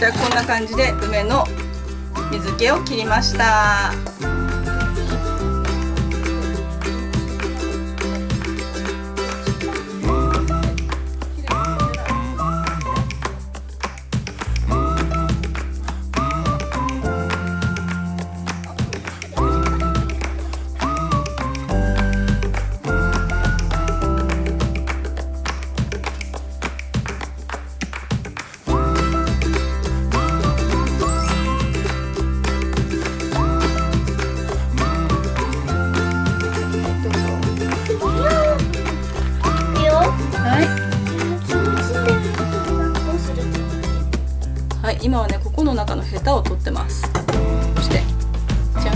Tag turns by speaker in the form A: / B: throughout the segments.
A: 私はこんな感じで梅の水気を切りました。はい、今はねここの中のヘタを取ってます。そしてじゃん。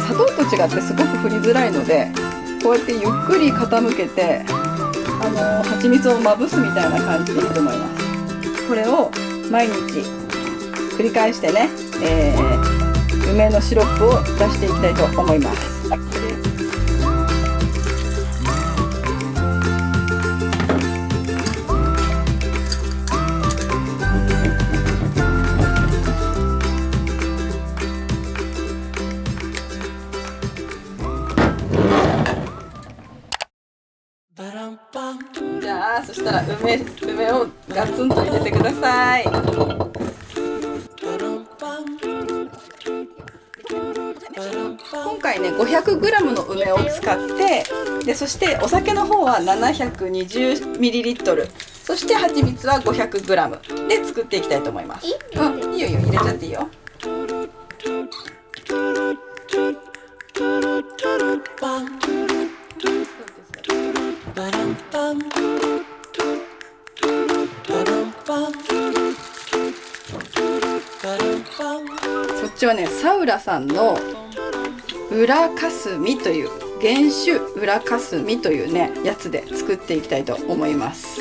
A: 砂糖と違ってすごく振りづらいので、こうやってゆっくり傾けて蜂蜜をまぶすみたいな感じでいいと思います。これを毎日繰り返してね、梅のシロップを出していきたいと思います。じゃあそしたら梅をガツンと入れてください。今回ね 500g の梅を使ってで、そしてお酒の方は 720ml、 そして蜂蜜は 500g で作っていきたいと思います。いいよ入れちゃっていいよ。そっちはねサウラさんの裏かすみという原種裏かすみというねやつで作っていきたいと思います。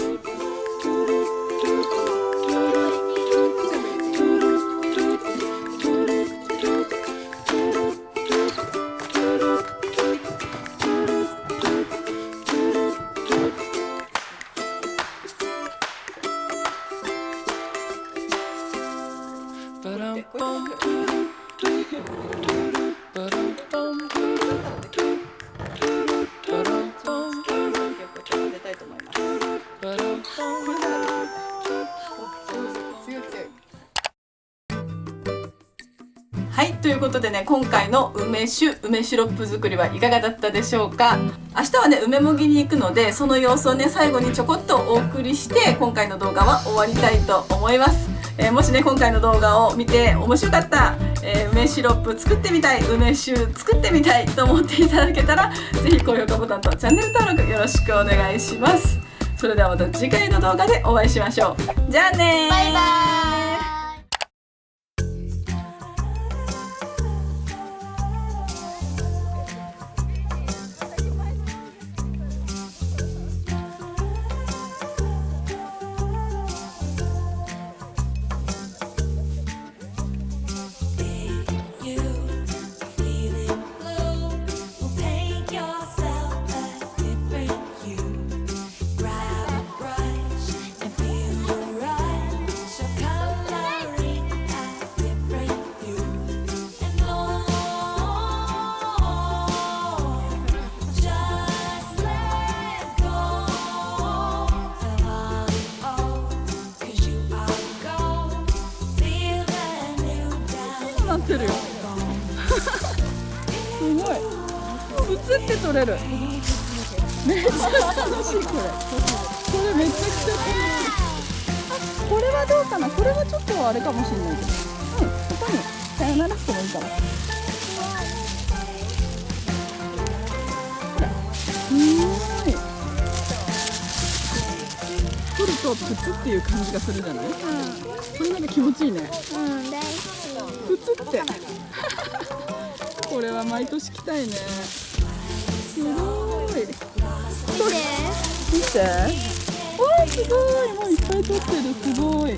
A: はい、ということでね今回の梅シロップ作りはいかがだったでしょうか。明日はね梅もぎに行くので、その様子をね最後にちょこっとお送りして今回の動画は終わりたいと思います。もしね今回の動画を見て面白かった、梅シロップ作ってみたい、梅酒作ってみたいと思っていただけたらぜひ高評価ボタンとチャンネル登録よろしくお願いします。それではまた次回の動画でお会いしましょう。じゃあねー、
B: バイバイ。
A: なってるよすごい映って撮れる。
B: めっちゃ楽しいこれめちゃくちゃ楽しい。あ、これはどうかな。これはちょっとあれかもしれないけど、ここにさよならしてもいいかも。ほら、すごい。取るとプツっていう感じがするじゃない？これなんか気持ちいいね。
C: 大好
B: プツってこれは毎年来たいね。すごい。
C: き。
B: 見て。わー、すごい。もういっぱい取ってる。すごい。